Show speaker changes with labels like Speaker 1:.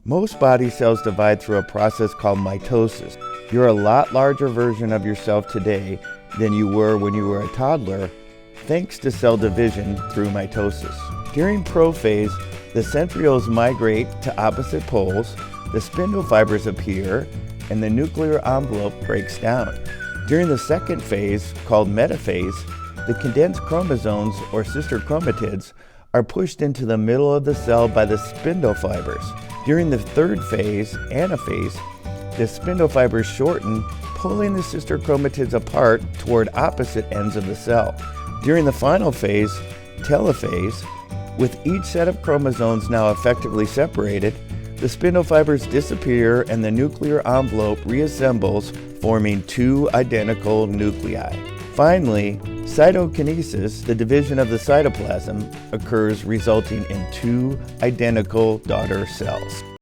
Speaker 1: Most body cells divide through a process called mitosis. You're a lot larger version of yourself today than you were when you were a toddler, thanks to cell division through mitosis. During prophase, the centrioles migrate to opposite poles, the spindle fibers appear, and the nuclear envelope breaks down. During the second phase, called metaphase, the condensed chromosomes, or sister chromatids, are pushed into the middle of the cell by the spindle fibers. During the third phase, anapase, the spindle fibers shorten, pulling the sister chromatids apart toward opposite ends of the cell. During the final phase, telophase, with each set of chromosomes now effectively separated, the spindle fibers disappear and the nuclear envelope reassembles, forming two identical nuclei. Finally, cytokinesis, the division of the cytoplasm, occurs, resulting in two identical daughter cells.